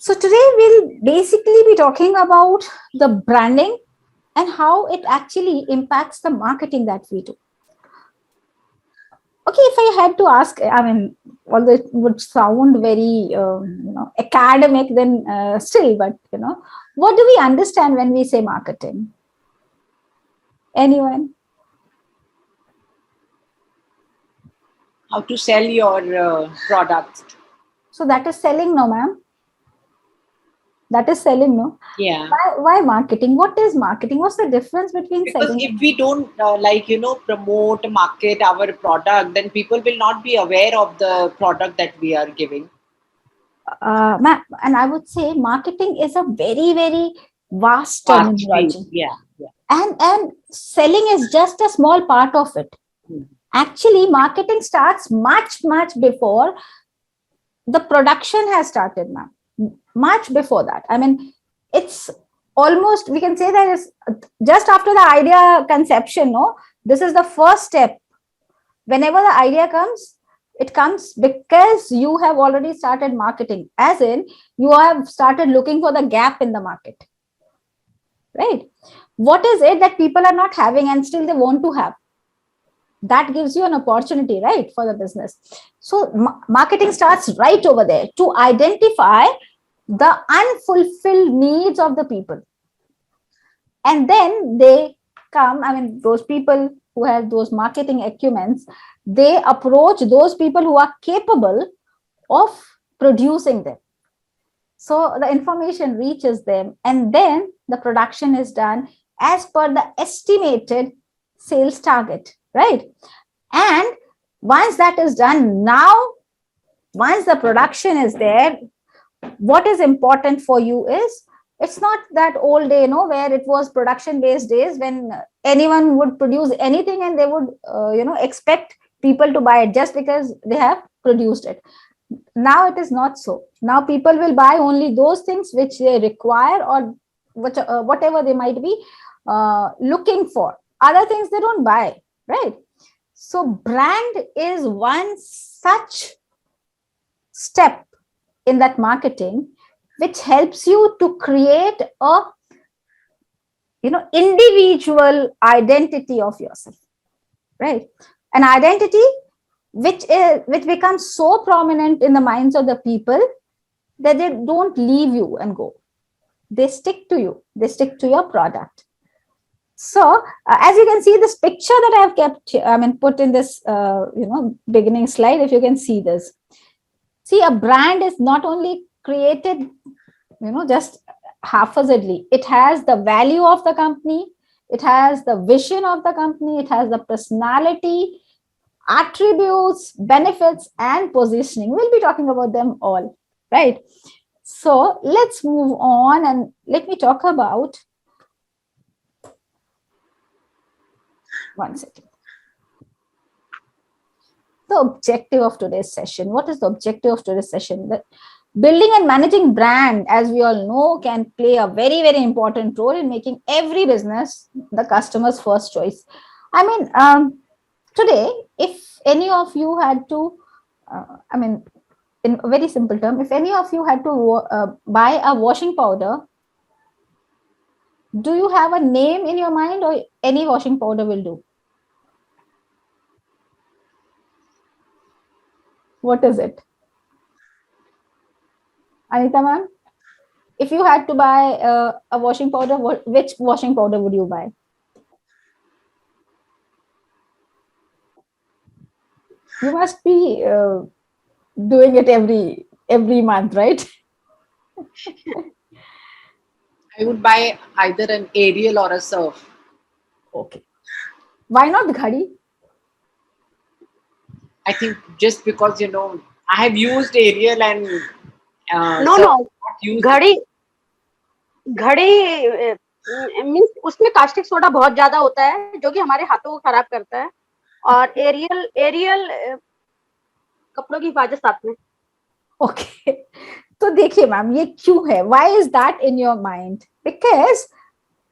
So today we'll basically be talking about the branding and how it actually impacts the marketing that we do. Okay, if I had to ask, I mean, although it would sound very, academic, then still, but what do we understand when we say marketing? Anyone? How to sell your product. So that is selling, no, ma'am? That is selling, no? Yeah. Why marketing? What is marketing? What's the difference between because selling? If we don't promote, market our product, then people will not be aware of the product that we are giving. And I would say marketing is a very, very vast terminology. Yeah. And selling is just a small part of it. Actually, marketing starts much before the production has started, ma'am. Much before that. I mean, it's almost, we can say that it's just after the idea conception, no? This is the first step. Whenever the idea comes, it comes because you have already started marketing, as in you have started looking for the gap in the market, right? What is it that people are not having and still they want to have? That gives you an opportunity, right, for the business. So marketing starts right over there to identify the unfulfilled needs of the people. And then they come, I mean, those people who have those marketing acumens, they approach those people who are capable of producing them. So the information reaches them, and then the production is done as per the estimated sales target, right? And once that is done, now, once the production is there, what is important for you is, it's not that old day, where it was production based days when anyone would produce anything and they would, expect people to buy it just because they have produced it. Now it is not so. Now people will buy only those things which they require, or whatever they might be looking for. Other things they don't buy, right? So brand is one such step in that marketing, which helps you to create a individual identity of yourself, right? An identity which becomes so prominent in the minds of the people that they don't leave you and go. They stick to you. They stick to your product. So as you can see, this picture that I have kept, put in this, beginning slide, if you can see this. See, a brand is not only created, just haphazardly. It has the value of the company. It has the vision of the company. It has the personality, attributes, benefits, and positioning. We'll be talking about them all, right? So let's move on and let me talk about, one second, the objective of today's session. What is the objective of today's session? That building and managing brand, as we all know, can play a very, very important role in making every business the customer's first choice. I mean, today, if any of you had to, in a very simple term, if any of you had to buy a washing powder, do you have a name in your mind, or any washing powder will do? What is it? Anita ma'am? If you had to buy a washing powder, which washing powder would you buy? You must be doing it every month, right? I would buy either an Ariel or a Surf. Okay. Why not Ghadi? I think just because, I have used Ariel and no, घड़ी means उसमें caustic soda बहुत ज्यादा होता है जो कि हमारे हाथों को खराब करता है, और एरियल कपड़ों की हिफाजत साथ में. ओके, तो देखिए मैम, ये क्यों है? Why is that in your mind? Because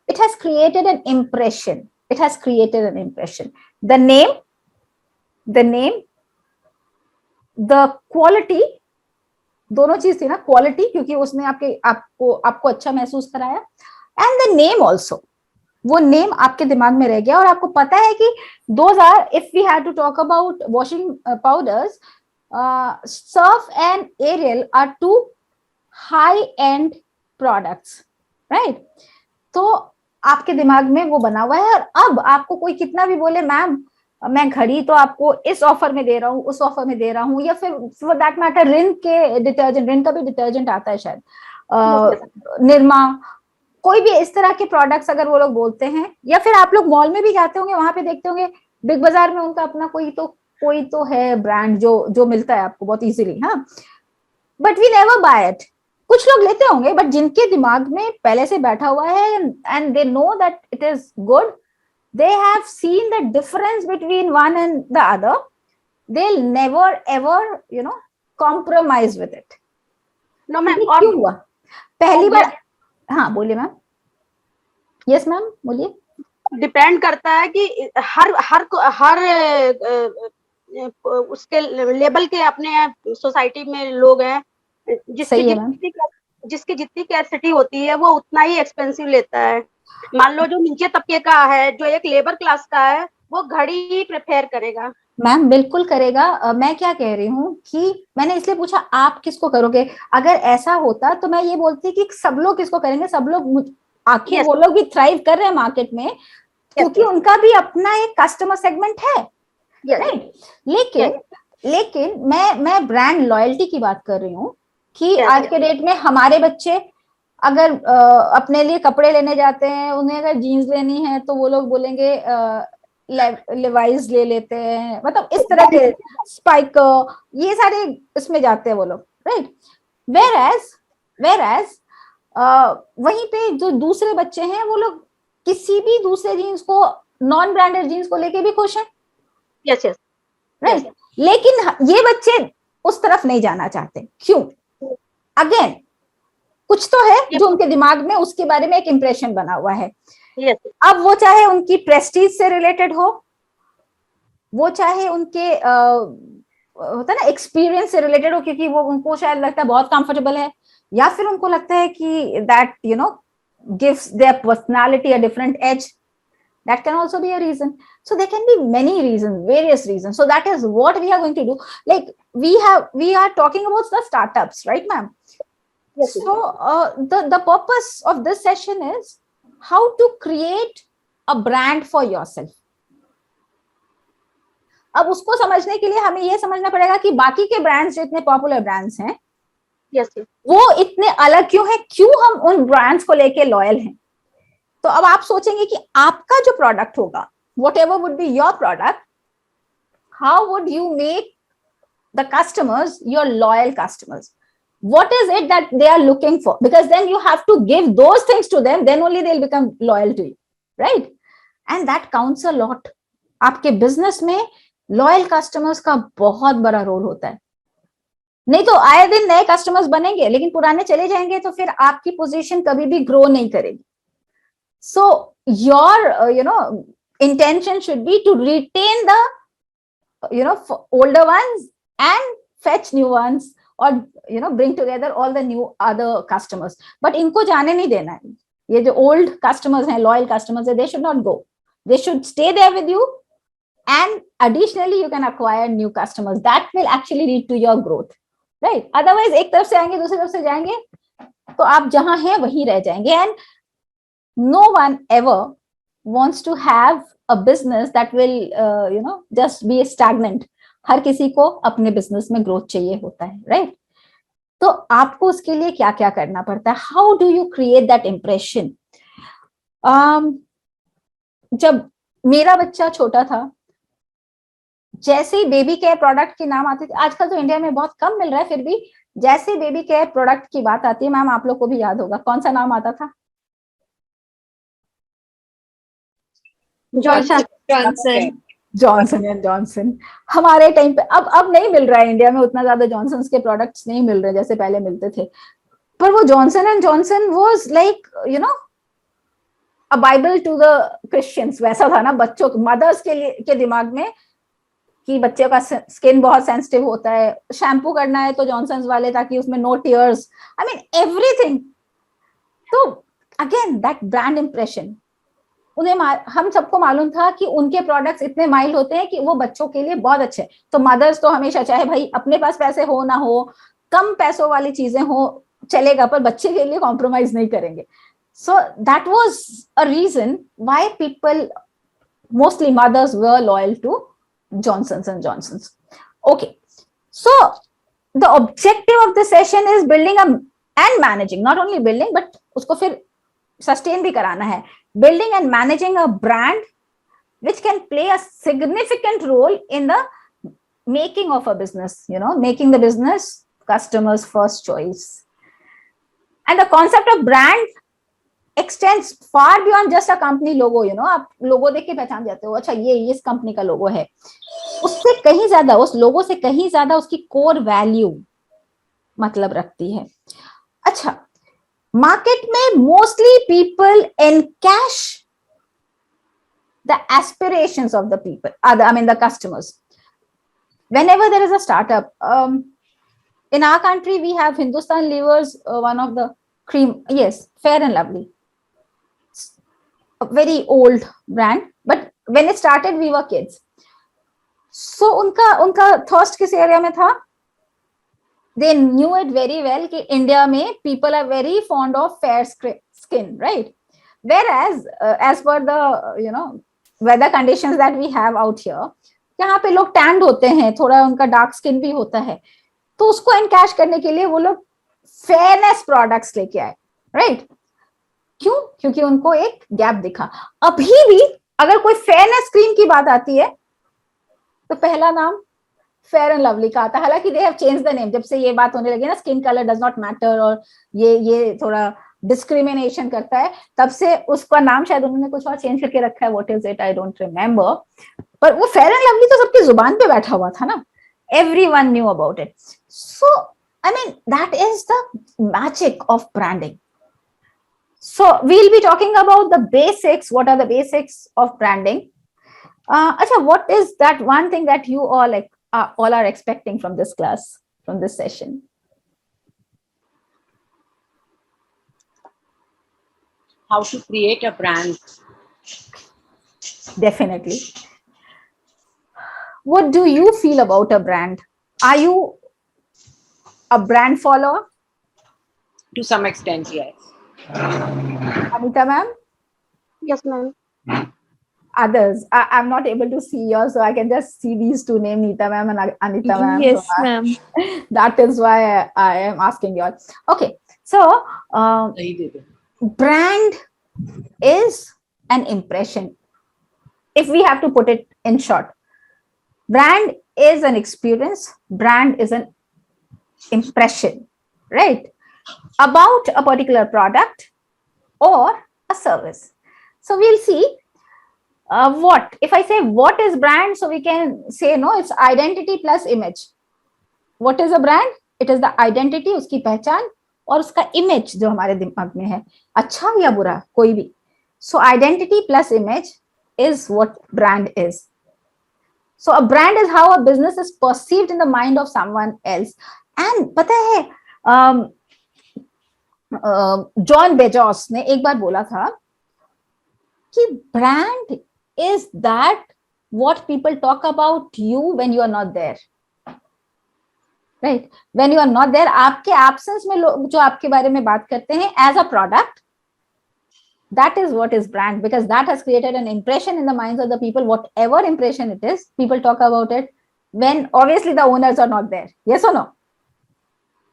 it has created an impression. It has created an impression. The name, the quality, दोनों चीज थी ना, क्वालिटी क्योंकि उसने आपको अच्छा महसूस कराया, एंड द नेम ऑल्सो, वो नेम आपके दिमाग में रह गया। और आपको पता है कि those are, if we have to talk about washing powders, Surf and Ariel are too high end products, right? तो आपके दिमाग में वो बना हुआ है। और अब आपको कोई कितना भी बोले मैम मैं घड़ी तो आपको इस ऑफर में दे रहा हूँ, उस ऑफर में दे रहा हूँ, या फिर फॉर दैट मैटर रिन के डिटर्जेंट, रिन का भी डिटर्जेंट आता है शायद, निरमा, कोई भी इस तरह के प्रोडक्ट्स अगर वो लोग बोलते हैं, या फिर आप लोग मॉल में भी जाते होंगे, वहां पे देखते होंगे बिग बाजार में उनका अपना कोई तो है ब्रांड जो मिलता है आपको बहुत इजीली, हाँ, but we never buy it. कुछ लोग लेते होंगे, बट जिनके दिमाग में पहले से बैठा हुआ है and they know that it is good, they have seen the difference between one and the other, they'll never ever compromise with it. No ma'am, ये क्यों हुआ? पहली बार, हाँ बोलिए मैम। यस मैम बोलिए। डिपेंड करता है कि हर हर हर उसके लेवल के अपने सोसाइटी में लोग हैं, जिसकी जितनी कैपेसिटी होती है वो उतना ही एक्सपेंसिव लेता है। मान लो जो नीचे तबके का है, जो एक लेबर क्लास का है, वो घड़ी ही प्रेफर करेगा। मैम बिल्कुल करेगा। मैं क्या कह रही हूँ कि मैंने इसलिए पूछा आप किसको करोगे। अगर ऐसा होता तो मैं ये बोलती कि सब लोग किसको करेंगे, सब लोग, आखिर वो लोग भी थ्राइव कर रहे हैं मार्केट में, क्योंकि उनका भी अपना एक कस्टमर सेगमेंट है, राइट? लेकिन मैं ब्रांड लॉयल्टी की बात कर रही हूँ कि आज के डेट में हमारे बच्चे अगर अपने लिए कपड़े लेने जाते हैं, उन्हें अगर जीन्स लेनी है तो वो लोग बोलेंगे लेवाइज ले लेते हैं, मतलब इस तरह के स्पाइक, ये सारे इसमें जाते हैं वो लोग, राइट? वेयर एज वहीं पे जो दूसरे बच्चे हैं वो लोग किसी भी दूसरे जीन्स को, नॉन ब्रांडेड जीन्स को लेके भी खुश हैं, यस यस, राइट? लेकिन ये बच्चे उस तरफ नहीं जाना चाहते, क्यों? अगेन कुछ तो है जो उनके दिमाग में उसके बारे में एक इंप्रेशन बना हुआ है। अब वो चाहे उनकी प्रेस्टीज से रिलेटेड हो, वो चाहे उनके होता है ना एक्सपीरियंस से रिलेटेड हो, क्योंकि वो उनको शायद लगता है बहुत कंफर्टेबल है, या फिर उनको लगता है कि that gives their personality a different edge, that can also be a reason. So there can be many reasons, various reasons. So that is what we are going to do. Like we are talking about the startups, right ma'am? Yes. So the purpose of this session is how to create a brand for yourself. अब उसको समझने के लिए हमें ये समझना पड़ेगा कि बाकी के ब्रांड्स जो इतने पॉपुलर ब्रांड्स हैं, वो इतने अलग क्यों है, क्यों हम उन ब्रांड्स को लेके लॉयल हैं। तो अब आप सोचेंगे कि आपका जो प्रोडक्ट होगा, whatever would be your product, how would you make the customers your loyal customers? What is it that they are looking for? Because then you have to give those things to them, then only they'll become loyal to you, right? And that counts a lot. आपके business में loyal customers का बहुत बड़ा role होता है। नहीं तो आए दिन नए कस्टमर्स बनेंगे, लेकिन पुराने चले जाएंगे, तो फिर आपकी पोजीशन कभी भी ग्रो नहीं करेगी। So your intention should be to retain the older ones and fetch new ones, or bring together all the new other customers. But इनको जाने नहीं देना है। ये जो old customers हैं, loyal customers हैं, they should not go. They should stay there with you, and additionally you can acquire new customers. That will actually lead to your growth, right? Otherwise एक तरफ से आएंगे, दूसरी तरफ से जाएंगे, तो आप जहां हैं वहीं रह जाएंगे। And no one ever wants to have a business that will just be stagnant. हर किसी को अपने बिजनेस में ग्रोथ चाहिए होता है, राइट? तो आपको उसके लिए क्या क्या करना पड़ता है? How do you create that impression? जब मेरा बच्चा छोटा था, जैसे ही बेबी केयर प्रोडक्ट के नाम आते थे, आजकल तो इंडिया में बहुत कम मिल रहा है, फिर भी जैसे बेबी केयर प्रोडक्ट की बात आती है, मैम आप लोग को भी याद होगा कौन सा नाम आता था? Johnson and Johnson. हमारे टाइम पे, अब नहीं मिल रहा है इंडिया में उतना ज्यादा जॉनसन के प्रोडक्ट्स नहीं मिल रहे जैसे पहले मिलते थे, पर वो Johnson and Johnson was like a Bible to the Christians, वैसा था ना बच्चों, मदर्स के दिमाग में कि बच्चे का स्किन बहुत सेंसिटिव होता है, शैम्पू करना है तो जॉनसन्स वाले ताकि उसमें no tears, I mean everything. तो अगेन दैट ब्रांड इंप्रेशन, उन्हें हम सबको मालूम था कि उनके प्रोडक्ट्स इतने माइल्ड होते हैं कि वो बच्चों के लिए बहुत अच्छे. तो मदर्स तो हमेशा, चाहे भाई अपने पास पैसे हो ना हो, कम पैसों वाली चीजें हो चलेगा, पर बच्चे के लिए कॉम्प्रोमाइज नहीं करेंगे. So that was a reason why people, mostly mothers, were loyal to Johnson's and Johnson's. Okay, so the objective of the session is building a and managing, not only building but उसको फिर sustain भी कराना है. Building and managing a brand which can play a significant role in the making of a business, making the business customers first choice. And the concept of brand extends far beyond just a company logo. आप लोगो देख के पहचान जाते हो, अच्छा ये इस company का लोगो है. उससे कहीं ज्यादा, उस लोगो से कहीं ज्यादा उसकी कोर वैल्यू मतलब रखती है. अच्छा, मार्केट में mostly people encash the aspirations of the people, I mean the customers. Whenever there is a startup, in our country we have Hindustan Levers, one of the cream, yes, Fair and Lovely, a very old brand, but when it started we were kids. So उनका thirst किस area में था? They knew it very well कि India में people are very fond of fair skin, right? Whereas as per the weather conditions that we have out here, यहाँ पे लोग stand होते हैं, थोड़ा उनका डार्क स्किन भी होता है, तो उसको एनकैश करने के लिए वो लोग फेयरनेस प्रोडक्ट्स लेके आए, राइट? क्यों? क्योंकि उनको एक गैप दिखा. अभी भी अगर कोई फेयरनेस क्रीम की बात आती है तो पहला नाम फेयर एंड लवली का आता है. हालांकि they have change the name, जब से ये बात होने लगी ना skin colour does not matter और ये थोड़ा डिस्क्रिमिनेशन करता है, तब से उसका नाम शायद उन्होंने कुछ और चेंज करके रखा है. What is it, I don't remember. पर वो फेयर एंड लवली तो सबकी जुबान पे बैठा हुआ था ना, everyone knew about it. So I mean that is the magic of branding. So we'll be talking about the basics. What are the basics of branding? Acha, what is that one thing that you all are expecting from this class, from this session? How to create a brand. Definitely. What do you feel about a brand? Are you a brand follower? To some extent, yes. Anita ma'am? Yes, ma'am. Others, I'm not able to see yours, so I can just see these two names, Neeta ma'am and Anita ma'am. Yes, So ma'am. that is why I am asking you all. Okay, so brand is an impression. If we have to put it in short, brand is an experience, brand is an impression, right, about a particular product or a service. So we'll see what, if I say what is brand, so we can say no, it's identity plus image. What is a brand? It is the identity, उसकी पहचान और उसका image जो हमारे दिमाग में है, अच्छा या बुरा कोई भी. So identity plus image is what brand is. So a brand is how a business is perceived in the mind of someone else. And पता है जॉन बेजोस ने एक बार बोला था कि brand is that what people talk about you when you are not there, right? When you are not there, आपके absence में लोग जो आपके बारे में बात करते हैं as a product, that is what is brand, because that has created an impression in the minds of the people. Whatever impression it is, people talk about it when obviously the owners are not there. Yes or no?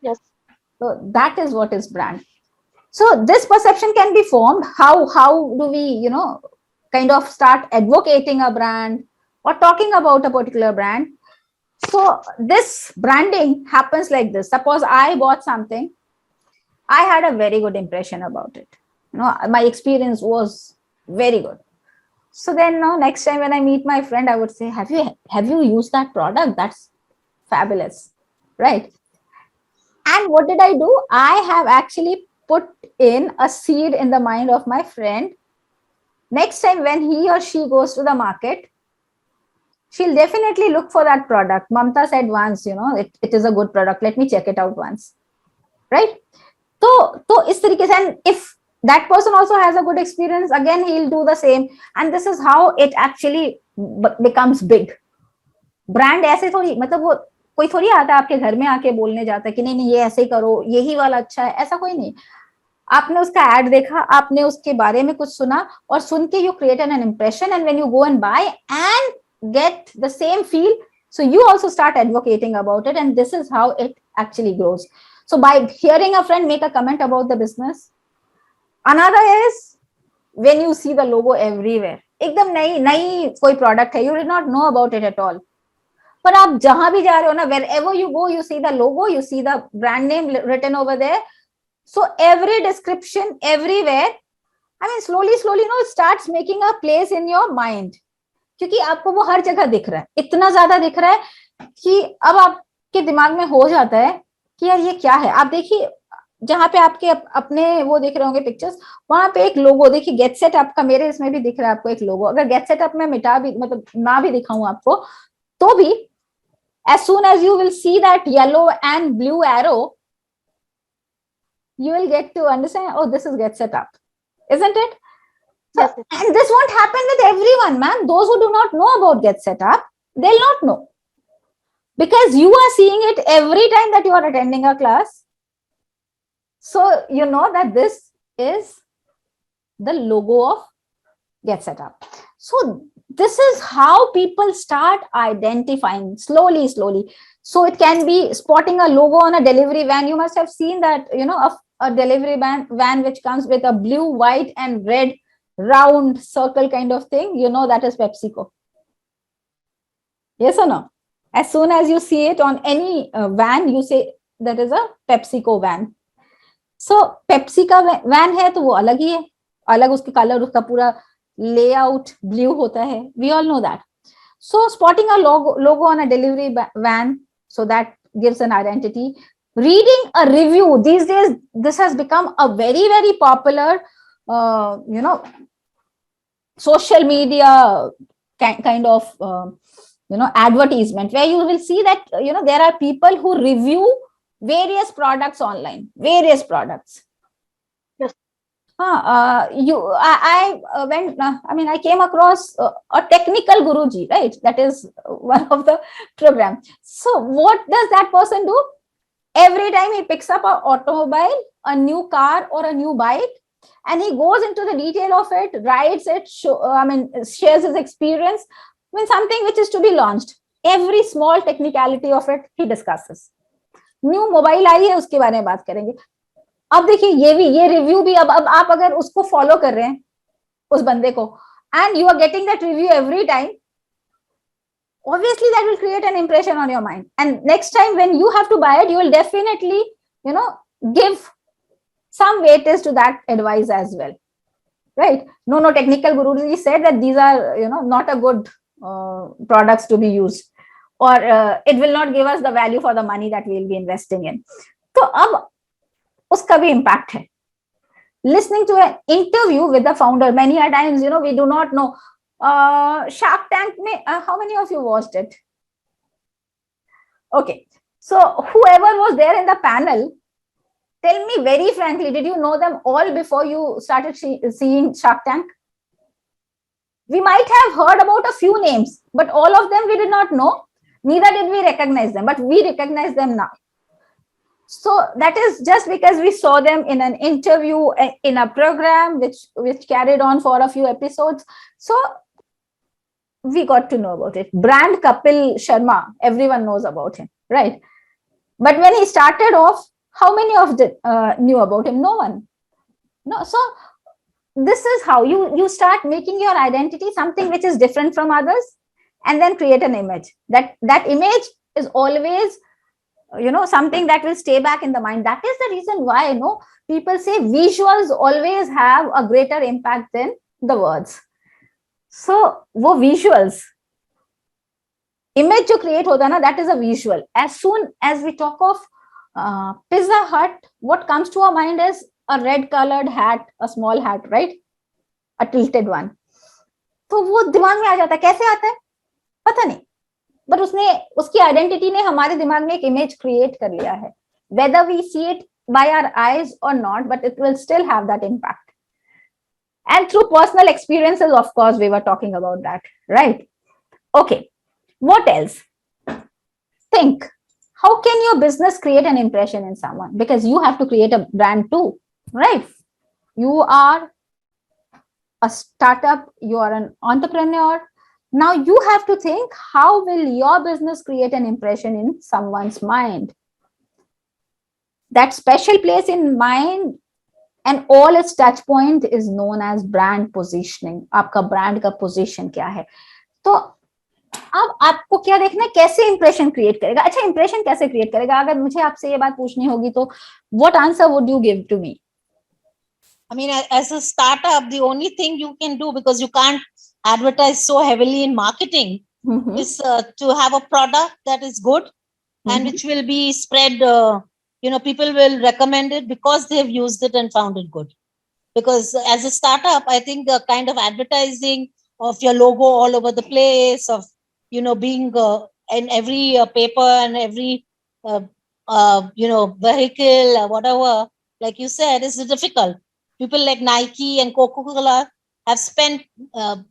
Yes. So that is what is brand. So this perception can be formed. How do we, kind of start advocating a brand or talking about a particular brand? So this branding happens like this. Suppose I bought something, I had a very good impression about it. My experience was very good. So then next time when I meet my friend, I would say, have you used that product? That's fabulous, right? And what did I do? I have actually put in a seed in the mind of my friend. Next time when he or she goes to the market, she'll definitely look for that product. Mamta said once, it is a good product, let me check it out once, right? So is तरीके से, and if that person also has a good experience, again he'll do the same, and this is how it actually becomes big. Brand ऐसे थोड़ी, मतलब वो कोई थोड़ी आता है आपके घर में आके बोलने जाता है कि नहीं नहीं ये ऐसे ही करो, यही वाला अच्छा है, ऐसा कोई नहीं. आपने उसका एड देखा, आपने उसके बारे में कुछ सुना, और सुन के you created an impression, and when you go and buy and get the same feel, so you also start advocating about it, and this is how it actually grows. So by hearing a friend make a comment about the business. Another is when you see the logo everywhere, एकदम नई कोई product है, you did not know about it at all, पर आप जहां भी जा रहे हो ना, wherever you go, you see the logo, you see the brand name written over there. So every description everywhere, I mean slowly it starts making a place in your mind, क्योंकि आपको वो हर जगह दिख रहा है, इतना ज्यादा दिख रहा है कि अब आपके दिमाग में हो जाता है कि यार ये क्या है. आप देखिए जहां पे आपके अपने वो दिख रहे होंगे पिक्चर्स, वहां पे एक लोगो देखिए, गेट सेट अप का, मेरे इसमें भी दिख रहा है आपको एक लोगो. अगर गेट सेट अप में मिटा भी, मतलब ना भी दिखाऊं आपको, तो भी as soon as you will see that yellow and blue arrow, you will get to understand, oh, this is GetSetUp, isn't it? So, yes. And this won't happen with everyone, man. Those who do not know about GetSetUp, they'll not know, because you are seeing it every time that you are attending a class. So you know that this is the logo of GetSetUp. So this is how people start identifying slowly. So it can be spotting a logo on a delivery van. You must have seen that, a delivery van which comes with a blue, white and red round circle kind of thing. That is PepsiCo. Yes or no? As soon as you see it on any van, you say that is a PepsiCo van. So Pepsi का van है तो वो अलग ही है, अलग उसके colour, उसका पूरा layout blue होता है. We all know that. So spotting a logo on a delivery van, so that gives an identity. Reading a review, these days this has become a very, very popular social media kind of advertisement, where you will see that there are people who review various products online, various products. Yes. I came across a technical guruji, right? That is one of the program. So what does that person do? Every time he picks up an automobile, a new car or a new bike, and he goes into the detail of it, writes it, shares his experience. Something which is to be launched, every small technicality of it he discusses. New mobile आई है, उसके बारे में बात करेंगे. अब देखिए ये रिव्यू भी, अब आप अगर उसको फॉलो कर रहे हैं, उस बंदे को, and you are getting that review every time, obviously that will create an impression on your mind, and next time when you have to buy it, you will definitely give some weightage to that advice as well, right? No, technical guruji said that these are not a good products to be used, or it will not give us the value for the money that we will be investing in. So अब उसका भी impact है. Listening to an interview with the founder, many a times we do not know. Shark Tank में how many of you watched it? Okay, so whoever was there in the panel, tell me very frankly, did you know them all before you started seeing Shark Tank? We might have heard about a few names, but all of them we did not know. Neither did we recognize them, but we recognize them now. So that is just because we saw them in an interview, in a program which carried on for a few episodes. So we got to know about it. Brand Kapil Sharma, everyone knows about him, right? But when he started off, how many of them knew about him? No one. No. So this is how you start making your identity something which is different from others, and then create an image. That image is always something that will stay back in the mind. That is the reason why people say visuals always have a greater impact than the words. So वो visuals, image जो create होता है ना, that is a visual. As soon as we talk of Pizza Hut, what comes to our mind is a red colored hat, a small hat, right? A tilted one. तो वो दिमाग में आ जाता है. कैसे आता है? पता नहीं, बट उसने, उसकी आइडेंटिटी ने हमारे दिमाग में एक इमेज क्रिएट कर लिया है, whether we see it by our eyes or not, but it will still have that impact. And through personal experiences, of course, we were talking about that, right? Okay, what else? Think, how can your business create an impression in someone? Because you have to create a brand too, right? You are a startup, you are an entrepreneur. Now you have to think, how will your business create an impression in someone's mind? That special place in mind and all its touch point is known as brand positioning. आपका brand का position क्या है? तो अब आपको क्या देखना है, कैसे इंप्रेशन क्रिएट करेगा. अच्छा, इंप्रेशन कैसे क्रिएट करेगा? अगर मुझे आपसे ये बात पूछनी होगी तो what answer would you give to me? I mean, as a startup, the only thing you can do, because you can't advertise so heavily in marketing, is to have a product that is good and which will be spread. People will recommend it because they've used it and found it good. Because as a startup, I think the kind of advertising of your logo all over the place, of being in every paper and every vehicle or whatever, like you said, is difficult. People like Nike and Coca-Cola have spent they have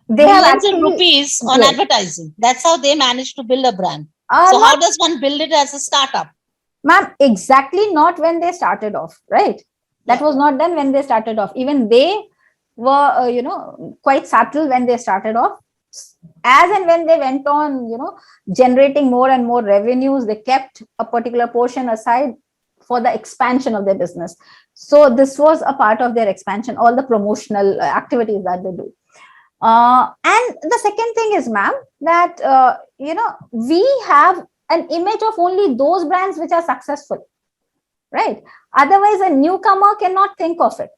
millions actually of rupees on Yes. advertising. That's how they managed to build a brand. So Ma'am, how does one build it as a startup? ma'am, exactly not when they started off, right? That Yeah. was not done when they started off. Even they were, quite subtle when they started off. As and when they went on, generating more and more revenues, they kept a particular portion aside for the expansion of their business. So this was a part of their expansion, all the promotional activities that they do. And the second thing is, ma'am, that we have an image of only those brands which are successful, right? Otherwise, a newcomer cannot think of it.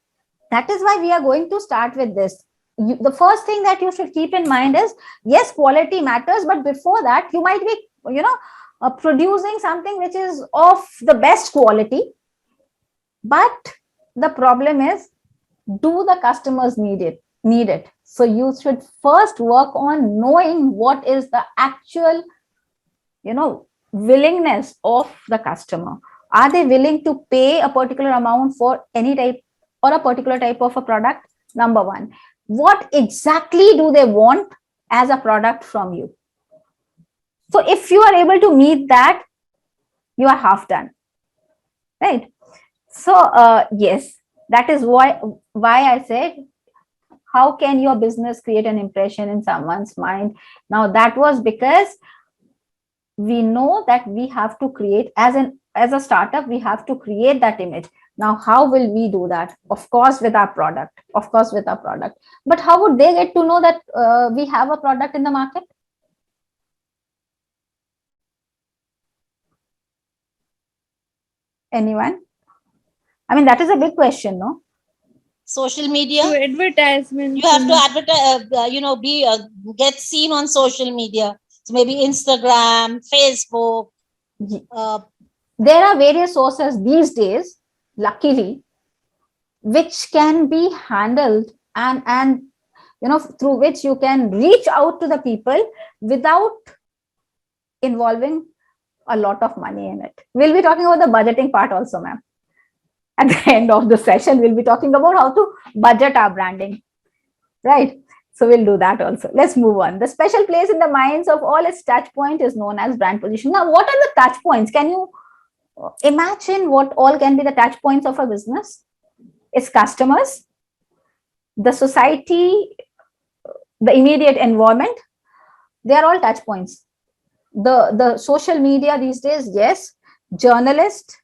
That is why we are going to start with this. The first thing that you should keep in mind is, yes, quality matters, but before that, you might be, producing something which is of the best quality. But the problem is, do the customers need it? So you should first work on knowing what is the actual, willingness of the customer. Are they willing to pay a particular amount for any type or a particular type of a product? Number one. What exactly do they want as a product from you? So if you are able to meet that, you are half done, right? So yes, that is why I said, how can your business create an impression in someone's mind? Now that was because we know that we have to create, as a startup, we have to create that image. Now, how will we do that? Of course, with our product. But how would they get to know that we have a product in the market? Anyone? I mean, that is a big question, no? Social media. To advertisements. You have to advertise, get seen on social media. So maybe Instagram, Facebook. There are various sources these days, luckily, which can be handled and through which you can reach out to the people without involving a lot of money in it. We'll be talking about the budgeting part also, ma'am. At the end of the session, we'll be talking about how to budget our branding, right? So we'll do that also. Let's move on. The special place in the minds of all its touch point is known as brand position. Now, what are the touch points? Can you imagine what all can be the touch points of a business? It's customers, the society, the immediate environment. They are all touch points. The social media these days, yes, journalists,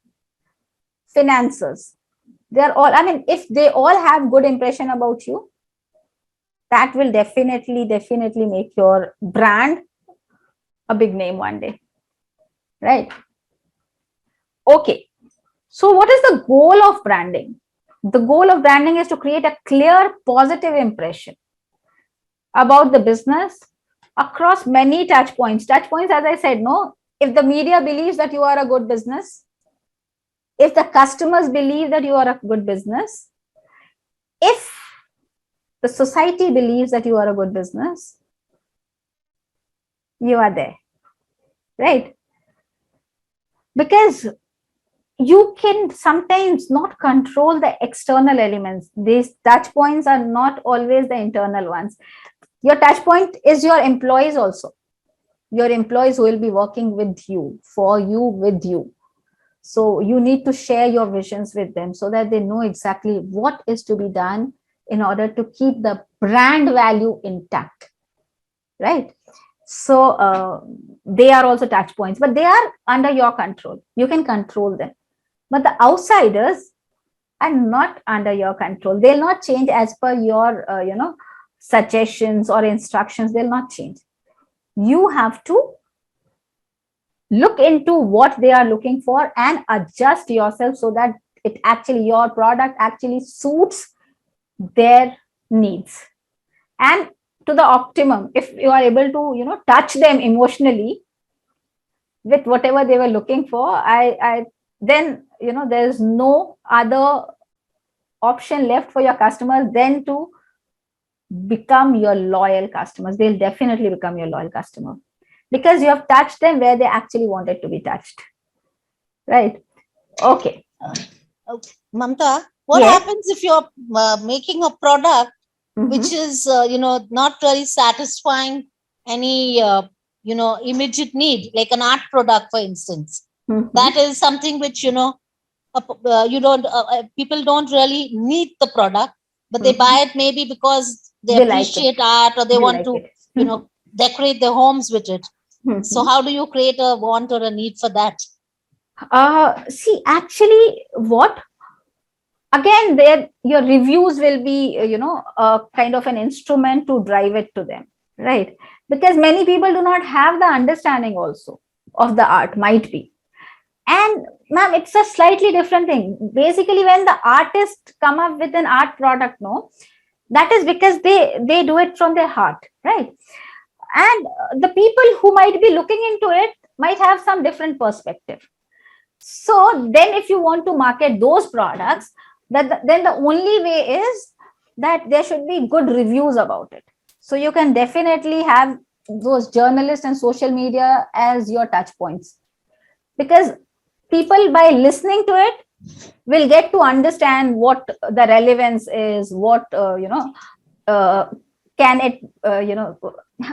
financiers, they're all, I mean, if they all have good impression about you, that will definitely make your brand a big name one day, right? Okay, so what is the goal of branding? The goal of branding is to create a clear, positive impression about the business across many touch points. Touch points, as I said, no, if the media believes that you are a good business, if the customers believe that you are a good business, if the society believes that you are a good business, you are there, right? Because you can sometimes not control the external elements. These touch points are not always the internal ones. Your touch point is your employees also, your employees who will be working with you, for you, with you. So you need to share your visions with them so that they know exactly what is to be done in order to keep the brand value intact, right? So they are also touch points, but they are under your control. You can control them. But the outsiders are not under your control. They'll not change as per your, suggestions or instructions. They'll not change. You have to look into what they are looking for and adjust yourself so that your product actually suits their needs and to the optimum. If you are able to touch them emotionally with whatever they were looking for, I then there's no other option left for your customers than to become your loyal customers. They'll definitely become your loyal customer because you have touched them where they actually wanted to be touched, right? Okay. Mamta, what Yes. happens if you're making a product Mhm. which is not really satisfying any immediate need, like an art product, for instance? Mhm. That is something which you don't people don't really need the product, but they Mhm. buy it maybe because they They like it. appreciate art or they They want like to it. decorate their homes with it. Mhm. So how do you create a want or a need for that? See, actually, what again, there your reviews will be, kind of an instrument to drive it to them, right? Because many people do not have the understanding also of the art, might be. And ma'am, it's a slightly different thing. Basically, when the artist come up with an art product, no, that is because they do it from their heart, right? And the people who might be looking into it might have some different perspective. So then if you want to market those products, then the only way is that there should be good reviews about it. So you can definitely have those journalists and social media as your touch points, because people, by listening to it, will get to understand what the relevance is, what can it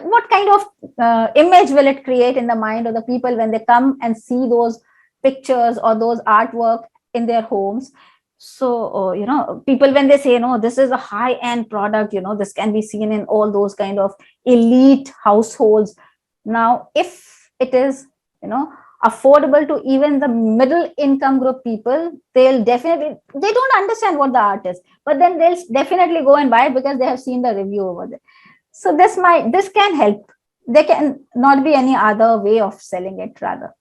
what kind of image will it create in the mind of the people when they come and see those pictures or those artwork in their homes. So people, when they say, no, this is a high end product, this can be seen in all those kind of elite households. Now if it is affordable to even the middle income group people, they don't understand what the art is, but then they'll definitely go and buy it because they have seen the review over there. So this can help. There can not be any other way of selling it, rather,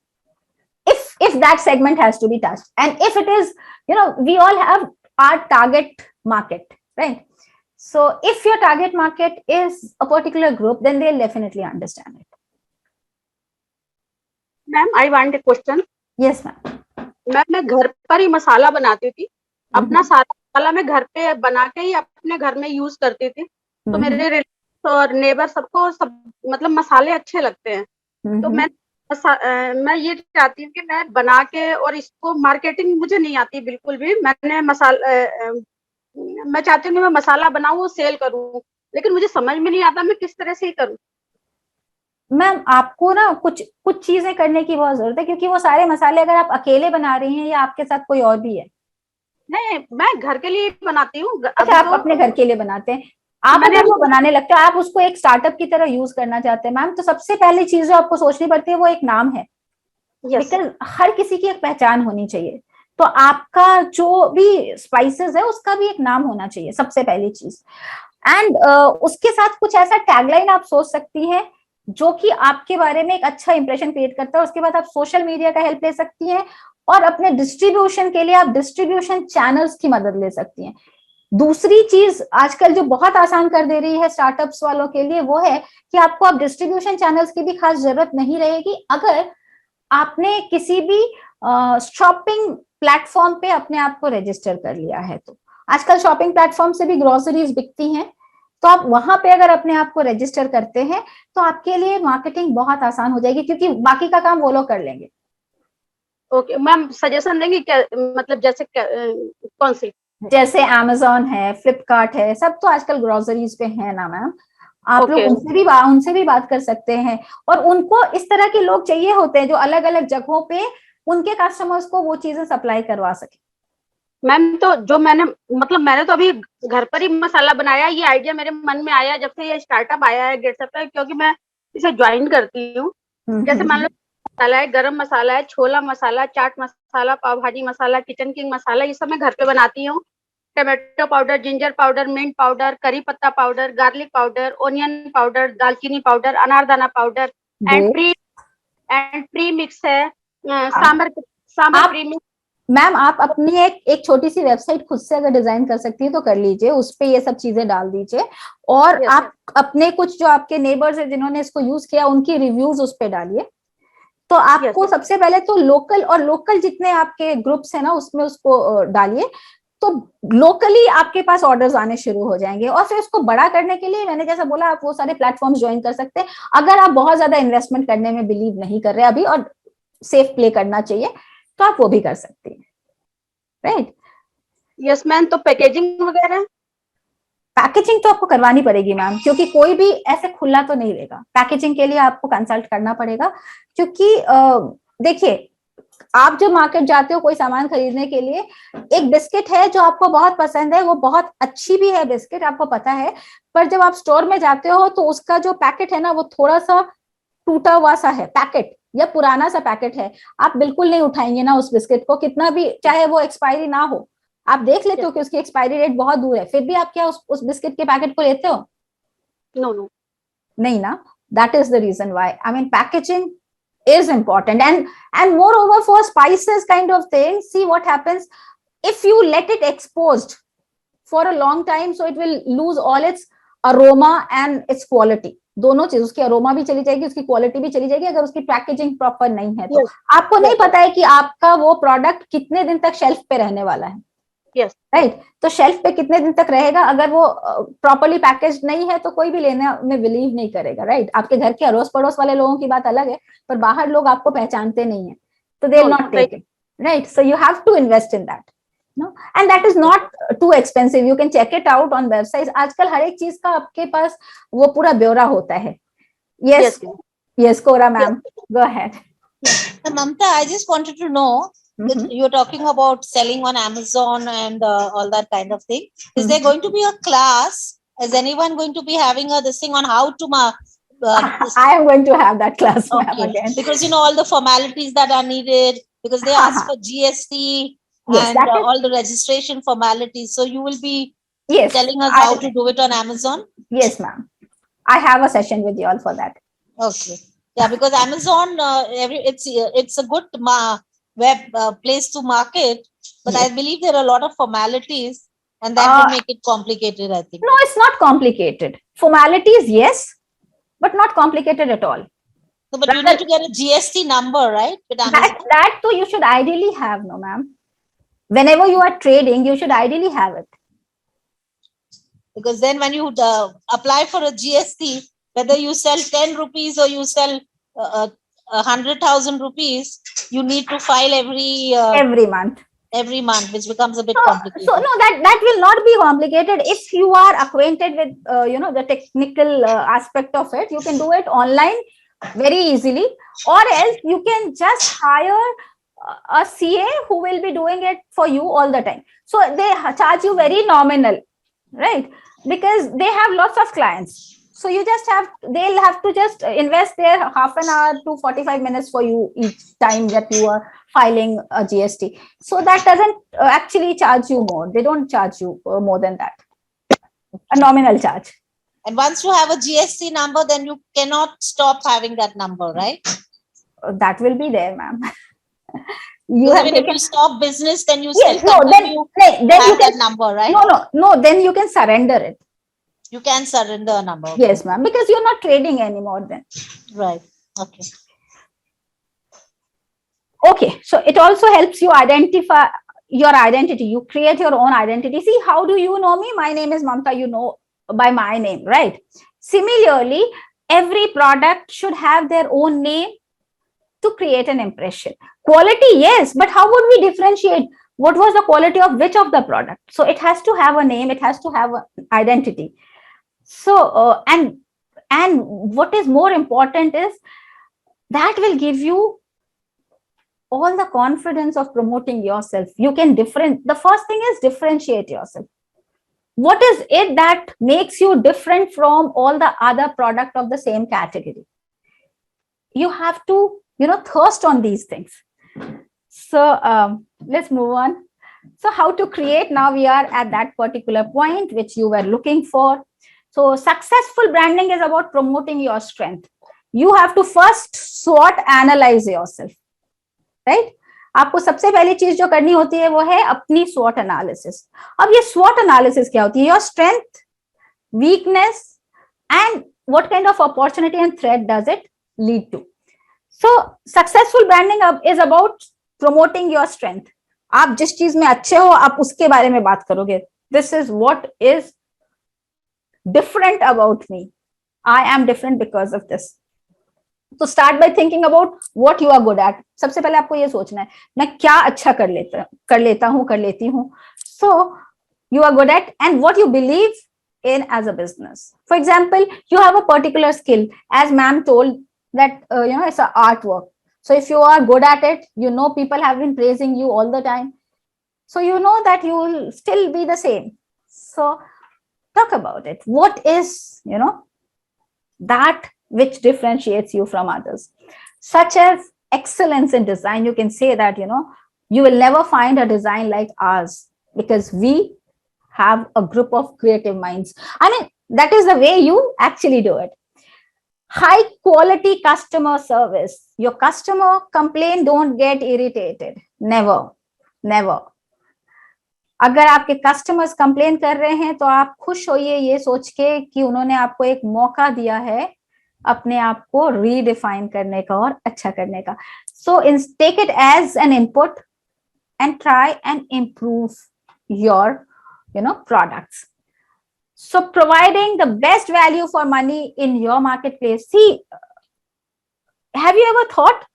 if that segment has to be touched. And if it is, we all have our target market, right? So if your target market is a particular group, then they'll definitely understand it. Ma'am I want a question. Yes, ma'am. Ma'am मैं घर पर ही मसाला बनाती थी. अपना सारा मसाला मैं घर पे बना के ही अपने घर में यूज करती थी. तो मेरे रिलेटिव्स और नेबर सबको सब मतलब मसाले अच्छे लगते हैं. तो मैं ये चाहती हूँ कि मैं बना के, और इसको मार्केटिंग मुझे नहीं आती बिल्कुल भी. मैं चाहती हूँ कि मैं मसाला बनाऊं और सेल करूं, लेकिन मुझे समझ में नहीं आता मैं किस तरह से ही करूं. मैम, आपको ना कुछ चीजें करने की बहुत जरूरत है, क्योंकि वो सारे मसाले अगर आप अकेले बना रही हैं या आपके साथ कोई और भी है? नहीं, मैं घर के लिए बनाती हूँ. अच्छा, आप अपने घर के लिए बनाते हैं. आप अगर वो बनाने लगते हो, आप उसको एक स्टार्टअप की तरह यूज करना चाहते हैं मैम, तो सबसे पहली चीज जो आपको सोचनी पड़ती है वो एक नाम है. बिकॉज हर किसी की एक पहचान होनी चाहिए. तो आपका जो भी स्पाइसेस है उसका भी एक नाम होना चाहिए, सबसे पहली चीज. एंड उसके साथ कुछ ऐसा टैगलाइन आप सोच सकती हैं जो कि आपके बारे में एक अच्छा इंप्रेशन क्रिएट करता है. उसके बाद आप सोशल मीडिया का हेल्प ले सकती हैं, और अपने डिस्ट्रीब्यूशन के लिए आप डिस्ट्रीब्यूशन चैनल्स की मदद ले सकती हैं. दूसरी चीज आजकल जो बहुत आसान कर दे रही है स्टार्टअप्स वालों के लिए, वो है कि आपको अब डिस्ट्रीब्यूशन चैनल्स की भी खास जरूरत नहीं रहेगी अगर आपने किसी भी शॉपिंग प्लेटफॉर्म पे अपने आप को रजिस्टर कर लिया है. तो आजकल शॉपिंग प्लेटफॉर्म से भी ग्रोसरीज बिकती हैं, तो आप वहां पे अगर अपने आप को रजिस्टर करते हैं तो आपके लिए मार्केटिंग बहुत आसान हो जाएगी, क्योंकि बाकी का काम वो लोग कर लेंगे। ओके मैम, सजेशन देंगी क्या, मतलब जैसे कौन सी? जैसे Amazon है, फ्लिपकार्ट है, सब तो आजकल ग्रोसरीज पे है ना मैम। आप लोग Okay. उनसे भी बात कर सकते हैं। और उनको इस तरह के लोग चाहिए होते हैं जो अलग अलग जगहों पे उनके कस्टमर्स को वो चीजें सप्लाई करवा सके। मैम तो जो मैंने तो अभी घर पर ही मसाला बनाया, ये आइडिया मेरे मन में आया जब से ये स्टार्टअप आया है गेटसअप पे, क्योंकि मैं इसे ज्वाइन करती हूँ। जैसे मान लो मसाला है, गरम मसाला है, छोला मसाला, चाट मसाला, पाव भाजी मसाला, किचन किंग मसाला, ये सब मैं घर पे बनाती हूँ। Tomato powder, ginger powder, mint powder, curry पत्ता powder, garlic powder, onion powder, दालचीनी पाउडर, अनारदाना पाउडर एंड प्री मिक्स है, सांबर आप प्री मिक्स। मैम आप अपनी एक छोटी सी वेबसाइट खुद से अगर डिजाइन कर सकती है तो कर लीजिए, उस पे ये सब चीजें डाल दीजिए। और Yes, आप अपने कुछ जो आपके नेबर्स है जिन्होंने इसको यूज किया उनकी रिव्यूज उस पे डालिए। तो आपको सबसे पहले तो लोकल जितने आपके ग्रुप्स है ना उसमें उसको डालिए, तो लोकली आपके पास ऑर्डर्स आने शुरू हो जाएंगे। और फिर उसको बड़ा करने के लिए मैंने जैसा बोला आप वो सारे प्लेटफॉर्म्स ज्वाइन कर सकते हैं। अगर आप बहुत ज्यादा इन्वेस्टमेंट करने में बिलीव नहीं कर रहे अभी और सेफ प्ले करना चाहिए तो आप वो भी कर सकते हैं, राइट। यस मैम, तो पैकेजिंग वगैरह? पैकेजिंग तो आपको करवानी पड़ेगी मैम, क्योंकि कोई भी ऐसे खुला तो नहीं लेगा। पैकेजिंग के लिए आपको कंसल्ट करना पड़ेगा, क्योंकि देखिए आप जब मार्केट जाते हो कोई सामान खरीदने के लिए, एक बिस्किट है जो आपको बहुत पसंद है, वो बहुत अच्छी भी है बिस्किट, आपको पता है, पर जब आप स्टोर में जाते हो तो उसका जो पैकेट है ना वो थोड़ा सा टूटा हुआ सा है पैकेट, या पुराना सा पैकेट है। आप बिल्कुल नहीं उठाएंगे ना उस बिस्किट को, कितना भी चाहे वो एक्सपायरी ना हो। आप देख लेते हो कि उसकी एक्सपायरी डेट बहुत दूर है, फिर भी आप क्या उस बिस्किट के पैकेट को लेते हो? नो नहीं ना। That is the reason why I mean packaging is important. And moreover for spices kind of thing, see what happens if you let it exposed for a long time, so it will lose all its aroma and its quality. दोनों चीज, उसकी aroma भी चली जाएगी, उसकी quality भी चली जाएगी, अगर उसकी पैकेजिंग प्रॉपर नहीं है तो। आपको नहीं पता है कि आपका वो प्रोडक्ट कितने दिन तक शेल्फ पे रहने वाला है, राइट। तो शेल्फ पे कितने दिन तक रहेगा, अगर वो प्रॉपरली पैकेज नहीं है तो कोई भी लेने में बिलीव नहीं करेगा, राइट। आपके घर के अड़ोस पड़ोस वाले लोगों की बात अलग है, पर बाहर लोग आपको पहचानते नहीं है तो they will not take it, right. So you have to invest in that, no, and that is not too expensive, you can check it out on website. आजकल हर एक चीज का आपके पास वो पूरा ब्यौरा होता है। Yes yes Cora ma'am, go ahead. Mamta, I just wanted to know, you're talking about selling on Amazon and all that kind of thing. Is there going to be a class? Is anyone going to be having this thing on how to I am going to have that class, ma'am, again. Because you know all the formalities that are needed, because they ask for GST and all the registration formalities. So you will be telling us how to do it on Amazon? Yes, ma'am. I have a session with you all for that. Okay. Yeah, because Amazon, it's a good web place to market, but I believe there are a lot of formalities, and that will make it complicated, I think. No, it's not complicated. Formalities, yes, but not complicated at all. No, but you need to get a GST number, right? That too, you should ideally have, no, ma'am. Whenever you are trading, you should ideally have it. Because then when you apply for a GST, whether you sell 10 rupees or you sell 100,000 rupees, you need to file every month. Every month, which becomes a bit complicated. So no, that will not be complicated if you are acquainted with the technical aspect of it. You can do it online very easily, or else you can just hire a CA who will be doing it for you all the time. So they charge you very nominal, right? Because they have lots of clients. So you just they'll have to just invest their half an hour to 45 minutes for you each time that you are filing a GST. So that doesn't actually charge you more. They don't charge you more than that, a nominal charge. And once you have a GST number, then you cannot stop having that number, right? That will be there, ma'am. If you stop business, then you then you can that number, right? No, then you can surrender it. You can surrender a number. Okay. Yes, ma'am, because you're not trading anymore then. Right. Okay. Okay, so it also helps you identify your identity. You create your own identity. See, how do you know me? My name is Mamta. You know by my name, right? Similarly, every product should have their own name to create an impression. Quality, yes, but how would we differentiate what was the quality of which of the product? So it has to have a name, it has to have an identity. So and what is more important is that will give you all the confidence of promoting yourself. You can the first thing is differentiate yourself. What is it that makes you different from all the other product of the same category? You have to, thirst on these things. So let's move on. So how to create? Now we are at that particular point which you were looking for. So successful branding is about promoting your strength. You have to first SWOT analyze yourself, right? आपको सबसे पहली चीज जो करनी होती है वो है अपनी SWOT एनालिसिस. अब ये SWOT एनालिसिस क्या होती है? Your strength, weakness and what kind of opportunity and threat does it lead to. So successful branding is about promoting your strength. आप जिस चीज में अच्छे हो आप उसके बारे में बात करोगे. This is what is different about me. I am different because of this. तो start by thinking about what you are good at. सबसे पहले आपको ये सोचना है मैं क्या अच्छा कर लेती हूँ. So you are good at and what you believe in as a business. For example, you have a particular skill, as ma'am told that it's an artwork. So if you are good at it, people have been praising you all the time, so you know that you will still be the same. So talk about it. What is that which differentiates you from others? Such as excellence in design. You can say that you will never find a design like ours because we have a group of creative minds. I mean, that is the way you actually do it. High quality customer service. Your customer complain, don't get irritated. Never, never. अगर आपके customers complain कर रहे हैं तो आप खुश होइए ये सोच के कि उन्होंने आपको एक मौका दिया है अपने आप को रीडिफाइन करने का और अच्छा करने का. So take it as an input and try and improve your products. So providing the best value for money in your marketplace. See, have you ever thought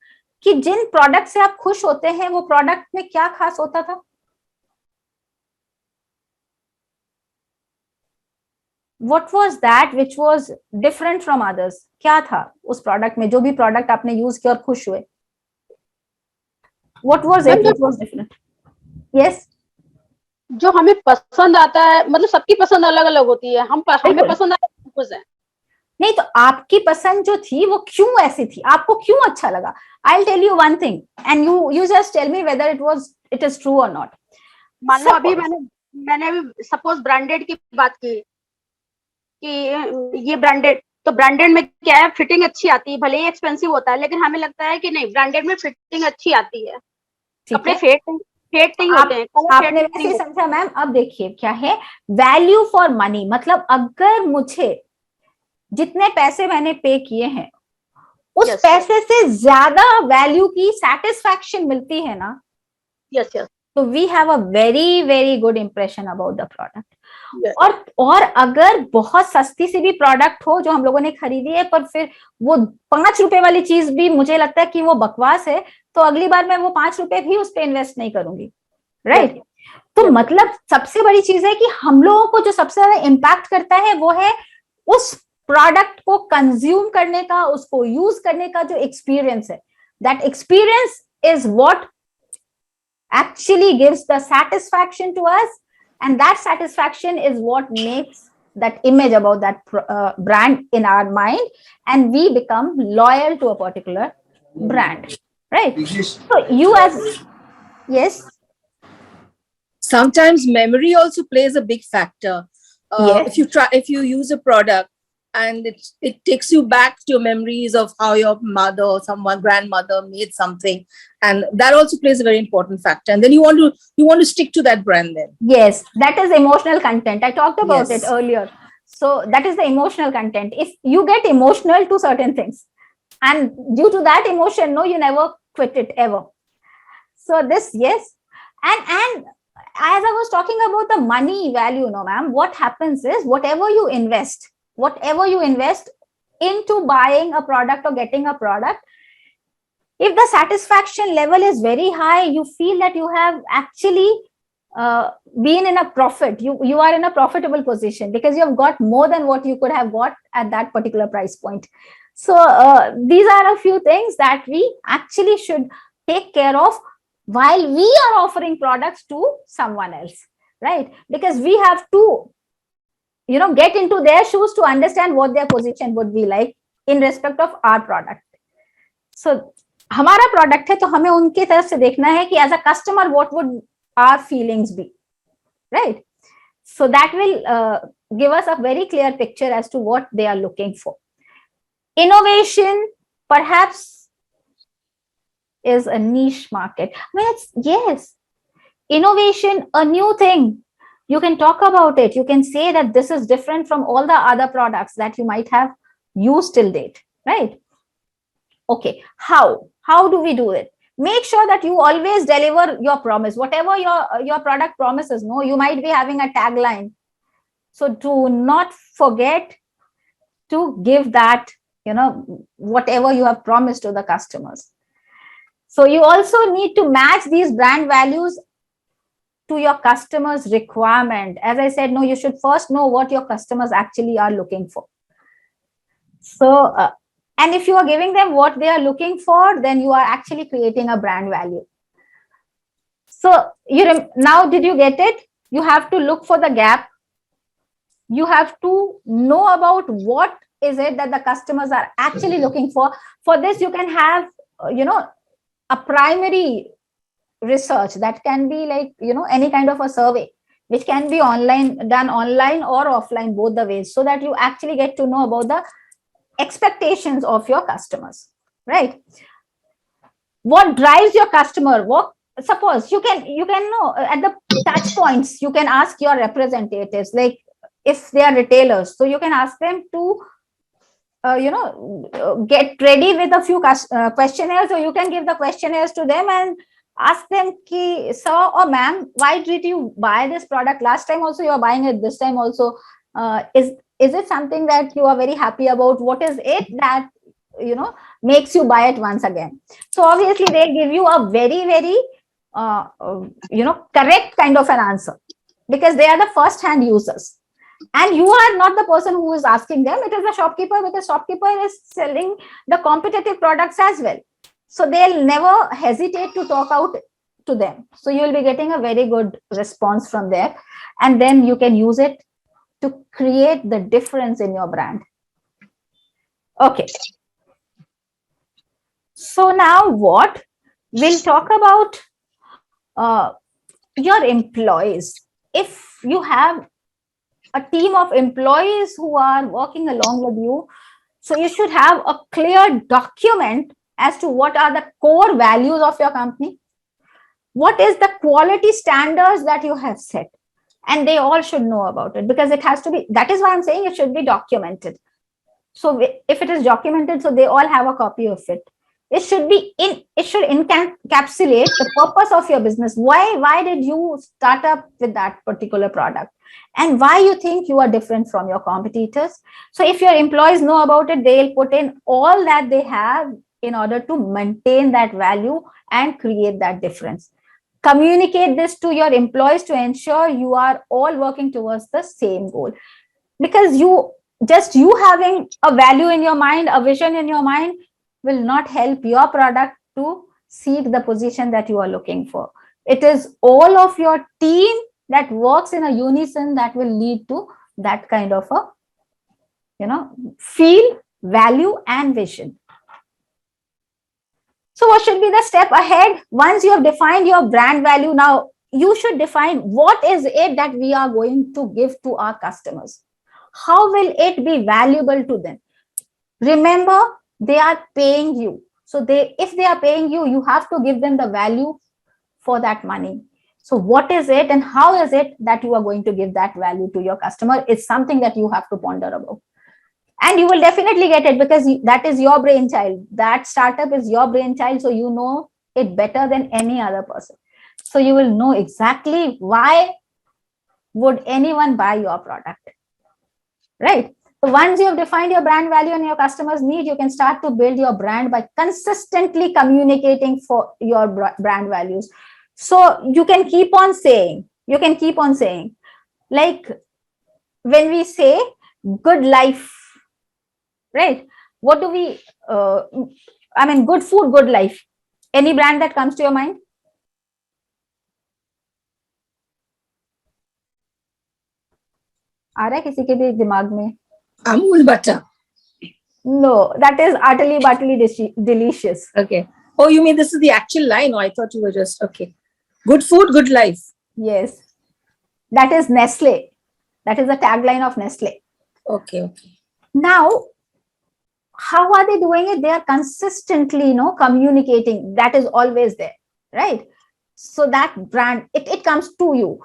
कि जिन प्रोडक्ट से आप खुश होते हैं वो प्रोडक्ट में क्या खास होता था? What was that which was different from others? क्या था उस प्रोडक्ट में? जो भी प्रोडक्ट आपने यूज किया और खुश हुए, what was it which was different? Yes. जो हमें पसंद आता है, मतलब सबकी पसंद अलग अलग होती है. हमें पसंद आता है खुश है. नहीं तो आपकी पसंद जो थी वो क्यों ऐसी थी? आपको क्यों अच्छा लगा? I'll tell you one thing and you just tell me whether it is true or not. मान लो अभी मैंने अभी सपोज ब्रांडेड की बात की कि ये ब्रांडेड, तो ब्रांडेड में क्या है, फिटिंग अच्छी आती है, भले ही एक्सपेंसिव होता है, लेकिन हमें लगता है कि नहीं ब्रांडेड में फिटिंग अच्छी आती है. कपड़े फेट नहीं होते हैं. आपने वैसे समझा मैम. अब देखिए क्या है वैल्यू फॉर मनी. मतलब अगर मुझे जितने पैसे मैंने पे किए हैं उस पैसे से ज्यादा वैल्यू की सेटिस्फैक्शन मिलती है ना, यस, तो we have a very very good impression about the product. और अगर बहुत सस्ती सी भी प्रोडक्ट हो जो हम लोगों ने खरीदी है पर फिर वो 5 रुपए वाली चीज भी मुझे लगता है कि वो बकवास है, तो अगली बार मैं वो 5 रुपए भी उस पर इन्वेस्ट नहीं करूंगी. राइट? तो मतलब सबसे बड़ी चीज है कि हम लोगों को जो सबसे ज्यादा इम्पैक्ट करता है वो है उस प्रोडक्ट को कंज्यूम करने का, उसको यूज करने का जो एक्सपीरियंस है. That experience is what actually gives the satisfaction to us, and that satisfaction is what makes that image about that brand in our mind, and we become loyal to a particular brand, right? So you as yes, sometimes memory also plays a big factor. Yes. If you use a product and it takes you back to your memories of how your mother or someone grandmother made something, and that also plays a very important factor, and then you want to stick to that brand then. Yes, that is emotional content. I talked about Yes. it earlier. So that is the emotional content. If you get emotional to certain things and due to that emotion, no, you never quit it ever. So this, yes. And as I was talking about the money value, no, ma'am, what happens is whatever you invest into buying a product or getting a product, if the satisfaction level is very high, you feel that you have actually been in a profit. You are in a profitable position because you have got more than what you could have got at that particular price point. So these are a few things that we actually should take care of while we are offering products to someone else, right? Because we have to, get into their shoes to understand what their position would be like in respect of our product. So हमारा product है तो हमें उनकी तरफ से देखना है कि as a customer what would our feelings be, right? So that will give us a very clear picture as to what they are looking for. Innovation perhaps is a niche market. I mean, yes, innovation, a new thing. You can talk about it. You can say that this is different from all the other products that you might have used till date, right? Okay, how do we do it? Make sure that you always deliver your promise, whatever your product promises. No, you might be having a tagline, so do not forget to give that, whatever you have promised to the customers. So you also need to match these brand values to your customers' requirement. As I said, no, you should first know what your customers actually are looking for. So and if you are giving them what they are looking for, then you are actually creating a brand value. So now, did you get it? You have to look for the gap. You have to know about what is it that the customers are actually looking for. For this, you can have, a primary research that can be like, any kind of a survey, which can be done online or offline, both the ways, so that you actually get to know about the expectations of your customers, right? What drives your customer? Suppose you can know at the touch points, you can ask your representatives, like if they are retailers, so you can ask them to get ready with a few questionnaires, or you can give the questionnaires to them and ask them, ki, sir or ma'am, why did you buy this product last time also? You are buying it this time also. Is it something that you are very happy about? What is it that makes you buy it once again? So obviously they give you a very, very correct kind of an answer, because they are the first hand users. And you are not the person who is asking them, it is the shopkeeper, because shopkeeper is selling the competitive products as well. So they'll never hesitate to talk out to them. So you will be getting a very good response from there. And then you can use it to create the difference in your brand. Okay. So now what? We'll talk about your employees. If you have a team of employees who are working along with you, so you should have a clear document as to what are the core values of your company, what is the quality standards that you have set, and they all should know about it, because it has to be, that is why I'm saying it should be documented. So if it is documented, so they all have a copy of it. It should encapsulate the purpose of your business. Why did you start up with that particular product, and why you think you are different from your competitors? So if your employees know about it, they'll put in all that they have in order to maintain that value and create that difference. Communicate this to your employees to ensure you are all working towards the same goal, because you having a value in your mind, a vision in your mind, will not help your product to seek the position that you are looking for. It is all of your team that works in a unison that will lead to that kind of a feel, value and vision. So what should be the step ahead? Once you have defined your brand value, now you should define what is it that we are going to give to our customers. How will it be valuable to them? Remember, they are paying you. So if they are paying you, you have to give them the value for that money. So what is it and how is it that you are going to give that value to your customer? It's something that you have to ponder about. And you will definitely get it, because that is your brainchild. That startup is your brainchild, so you know it better than any other person. So you will know exactly why would anyone buy your product, right? So once you have defined your brand value and your customers need, you can start to build your brand by consistently communicating for your brand values. So you can keep on saying, like when we say good life, right? What do we, good food, good life. Any brand that comes to your mind? आ रहा है किसी के भी दिमाग में? Amul butter. No, that is utterly delicious. Okay. Oh, you mean this is the actual line? Oh, I thought you were just, okay. Good food, good life. Yes. That is Nestle. That is the tagline of Nestle. Okay, okay. Now, how are they doing it? They are consistently, communicating. That is always there, right? So that brand, it comes to you.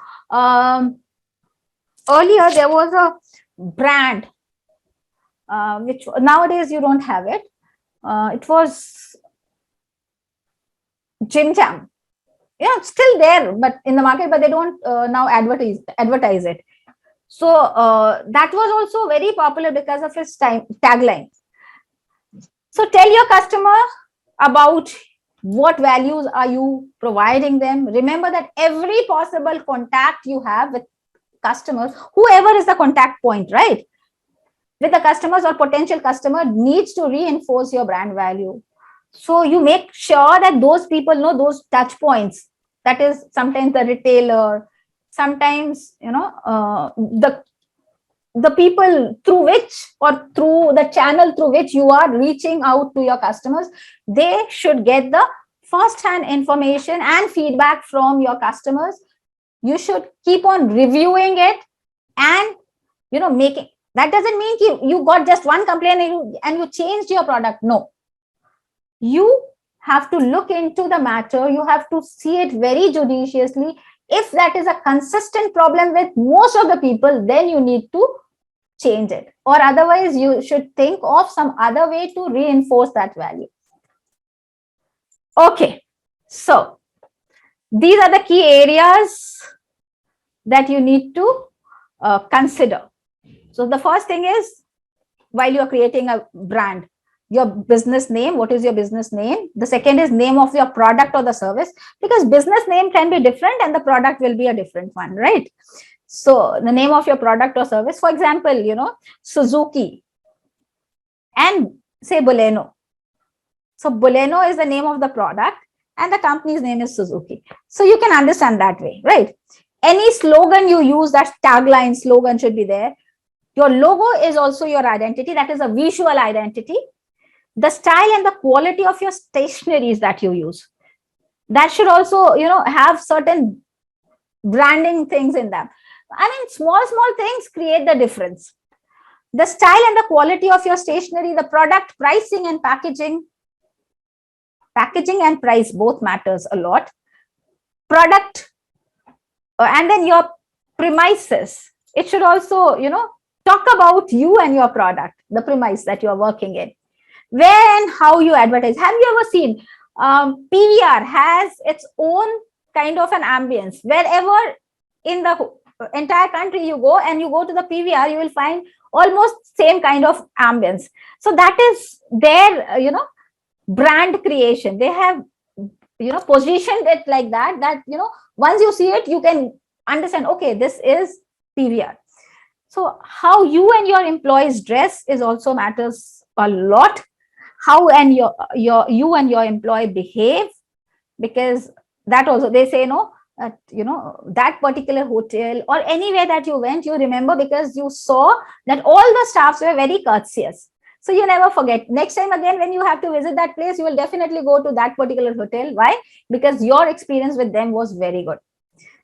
Earlier, there was a brand, which nowadays you don't have it. It was Jim Jam. Yeah, it's still there, but in the market, but they don't now advertise it. So that was also very popular because of its tagline. So tell your customer about what values are you providing them. Remember that every possible contact you have with customers, whoever is the contact point, right, with the customers or potential customer, needs to reinforce your brand value. So you make sure that those people know those touch points. That is sometimes the retailer, sometimes the people through which, or through the channel through which you are reaching out to your customers. They should get the first-hand information and feedback from your customers. You should keep on reviewing it and making. That doesn't mean you got just one complaint and you changed your product. No, you have to look into the matter. You have to see it very judiciously. If that is a consistent problem with most of the people, then you need to change it, or otherwise you should think of some other way to reinforce that value. Okay, so these are the key areas that you need to consider. So the first thing is, while you are creating a brand, your business name. What is your business name? The second is name of your product or the service, because business name can be different and the product will be a different one, right? So the name of your product or service, for example, Suzuki and say Boleno. So Boleno is the name of the product and the company's name is Suzuki. So you can understand that way, right? Any slogan you use, that tagline slogan should be there. Your logo is also your identity. That is a visual identity. The style and the quality of your stationeries that you use, that should also, have certain branding things in them. I mean, small things create the difference. The style and the quality of your stationery, the product, pricing and packaging. Packaging and price both matters a lot. Product, and then your premises. It should also, talk about you and your product, the premise that you're working in. Where and how you advertise. Have you ever seen PVR has its own kind of an ambience? Wherever in the entire country you go and you go to the PVR, you will find almost same kind of ambience. So that is their, brand creation. They have, positioned it like that, once you see it, you can understand, okay, this is PVR. So how you and your employees dress is also matters a lot. How and you and your employee behave, because that also, they say, that particular hotel or anywhere that you went, you remember because you saw that all the staffs were very courteous. So you never forget. Next time again, when you have to visit that place, you will definitely go to that particular hotel. Why? Because your experience with them was very good.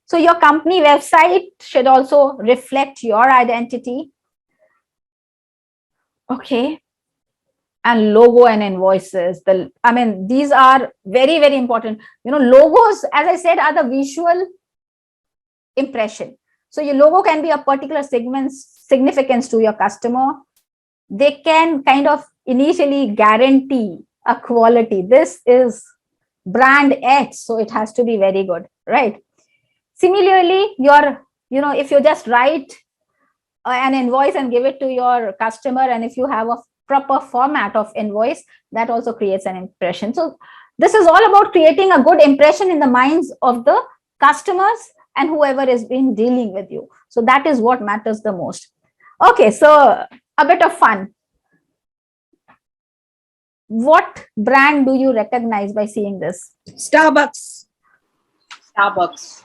So your company website should also reflect your identity. Okay. And logo and invoices. These are very, very important. Logos, as I said, are the visual impression. So your logo can be a particular significance to your customer. They can kind of initially guarantee a quality. This is brand X, so it has to be very good. right? Similarly, if you just write an invoice and give it to your customer, and if you have a proper format of invoice, that also creates an impression. So this is all about creating a good impression in the minds of the customers and whoever is been dealing with you. So that is what matters the most. Okay, so a bit of fun. What brand do you recognize by seeing this? Starbucks. Starbucks.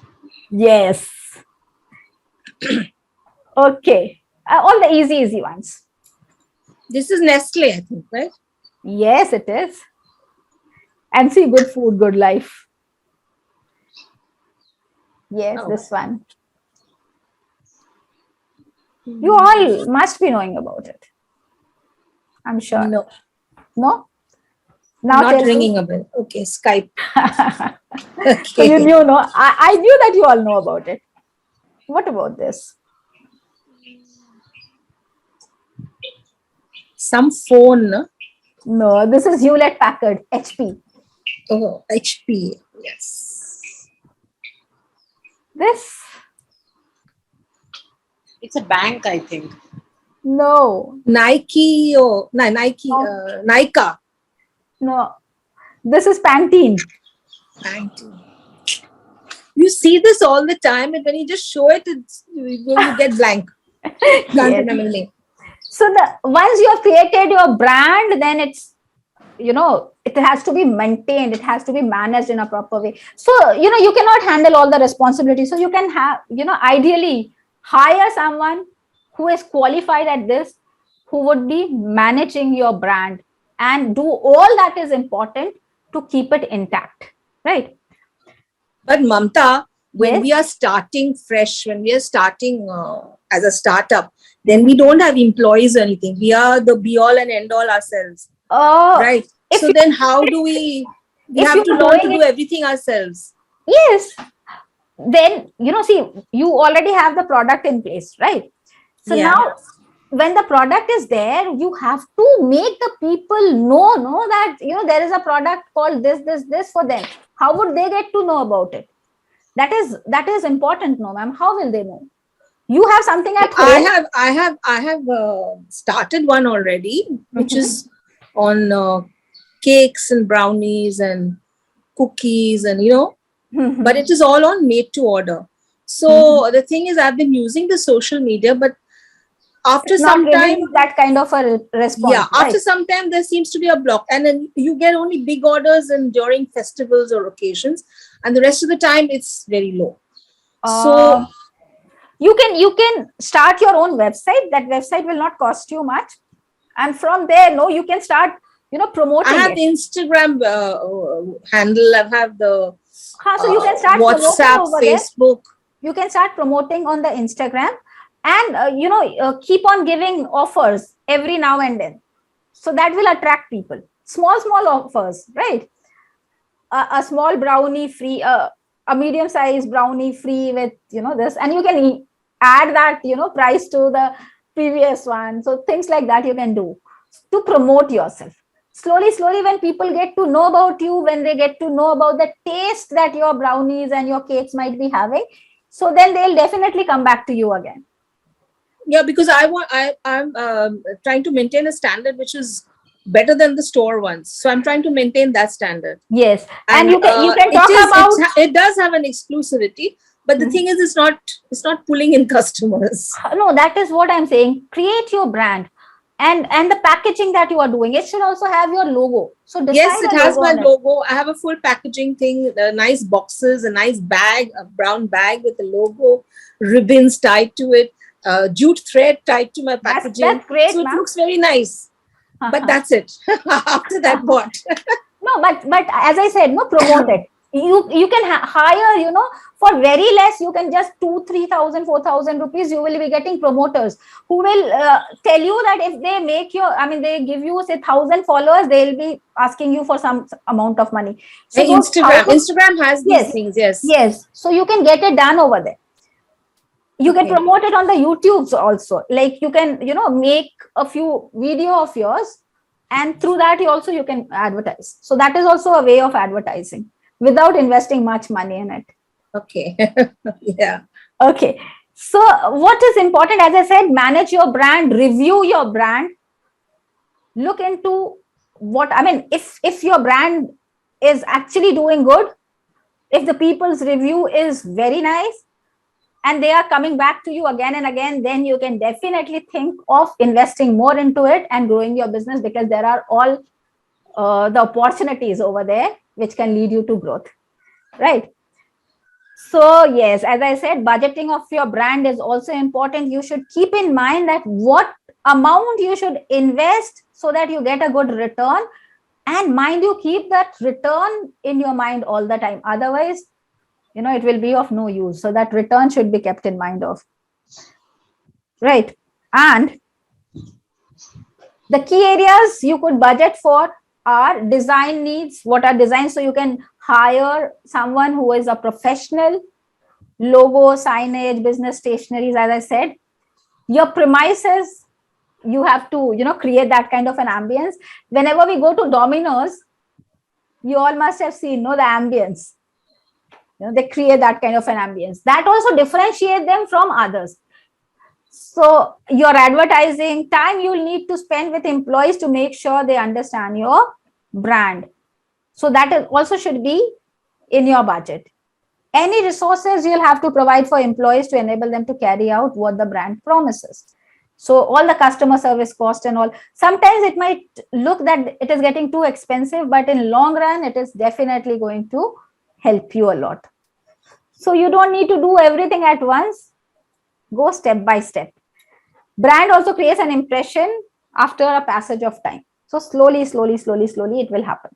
Yes. Okay, all the easy ones. This is Nestle, I think, right? Yes, it is. And see, good food, good life. Yes, Oh. this one. You all must be knowing about it, I'm sure. No, No? Now not tell me. ringing a bell. Okay, Skype. So you Okay. knew, no? I knew that you all know about it. What about this? Some phone. No? No, this is Hewlett Packard, HP. Oh, HP. Yes. This? It's a bank, I think. No, Nike. Oh, no, Nike. Oh. Nika. no. This is Pantene. Pantene. You see this all the time, and when you just show it, you get blank. Can't Yes. remember the name. So once you have created your brand, then it's, it has to be maintained, it has to be managed in a proper way. So you cannot handle all the responsibility. So you can have, ideally hire someone who is qualified at this, who would be managing your brand and do all that is important to keep it intact, right? But Mamta, when Yes. we are starting fresh, when we are starting as a startup, then we don't have employees or anything. We are the be all and end all ourselves, right? If So then how do we if have to you're learn to doing do everything ourselves? Yes, then see, you already have the product in place, right? So Yeah. now when the product is there, you have to make the people know that there is a product called this for them. How would they get to know about it? That is important. No, ma'am, how will they know? You have something at home. I have started one already, which is on cakes and brownies and cookies and but it is all on made to order. So the thing is, I've been using the social media, but after It's not some time, giving that kind of a response. yeah, after right? some time there seems to be a block, and then you get only big orders and during festivals or occasions, and the rest of the time it's very low. So you can start your own website. That website will not cost you much, and from there, you can start promoting I have it. the Instagram handle. I have the So you can start promoting WhatsApp, over there. Facebook. You can start promoting on the Instagram, and keep on giving offers every now and then. So that will attract people. Small offers, right? A small brownie free, a medium-sized brownie free with this, and you can add that price to the previous one. So things like that you can do to promote yourself. Slowly, when people get to know about you, when they get to know about the taste that your brownies and your cakes might be having, so then they'll definitely come back to you again. Yeah, because I'm trying to maintain a standard which is better than the store ones. So I'm trying to maintain that standard. Yes, and you can talk about it does have an exclusivity, but the thing is, it's not pulling in customers. No, that is what I'm saying. Create your brand. And the packaging that you are doing, it should also have your logo. So Yes, it decide a has my on it. logo. I have a full packaging thing, nice boxes, a nice bag, a brown bag with a logo, ribbons tied to it, jute thread tied to my packaging. That's great, So it ma'am. looks very nice. But that's it. After that, what? No, but as I said, promote it. You can hire, for very less, you can just 2,000, 3,000, 4,000 rupees, you will be getting promoters who will tell you that if they they give you say 1,000 followers, they'll be asking you for some amount of money. So Hey, Instagram has these things, yes. Yes. So you can get it done over there. You can promote it on the YouTubes also. Like you can, make a few video of yours, and through that you can advertise. So that is also a way of advertising without investing much money in it. Okay. Yeah. Okay. So what is important, as I said, manage your brand, review your brand, look into what, I mean, if your brand is actually doing good, if the people's review is very nice and they are coming back to you again and again, then you can definitely think of investing more into it and growing your business, because there are all the opportunities over there which can lead you to growth, right? So yes, as I said, budgeting of your brand is also important. You should keep in mind that what amount you should invest so that you get a good return. And mind you, keep that return in your mind all the time. Otherwise, it will be of no use. So that return should be kept in mind of. Right. And the key areas you could budget for are design needs. What are designs? So you can hire someone who is a professional. Logo, signage, business stationaries, as I said. Your premises, you have to, create that kind of an ambience. Whenever we go to Domino's, you all must have seen, the ambience. They create that kind of an ambience. That also differentiate them from others. So your advertising time you'll need to spend with employees to make sure they understand your brand. So that also should be in your budget. Any resources you'll have to provide for employees to enable them to carry out what the brand promises. So all the customer service cost and all, sometimes it might look that it is getting too expensive, but in long run, it is definitely going to help you a lot. So you don't need to do everything at once. Go step by step. Brand also creates an impression after a passage of time. So slowly, it will happen.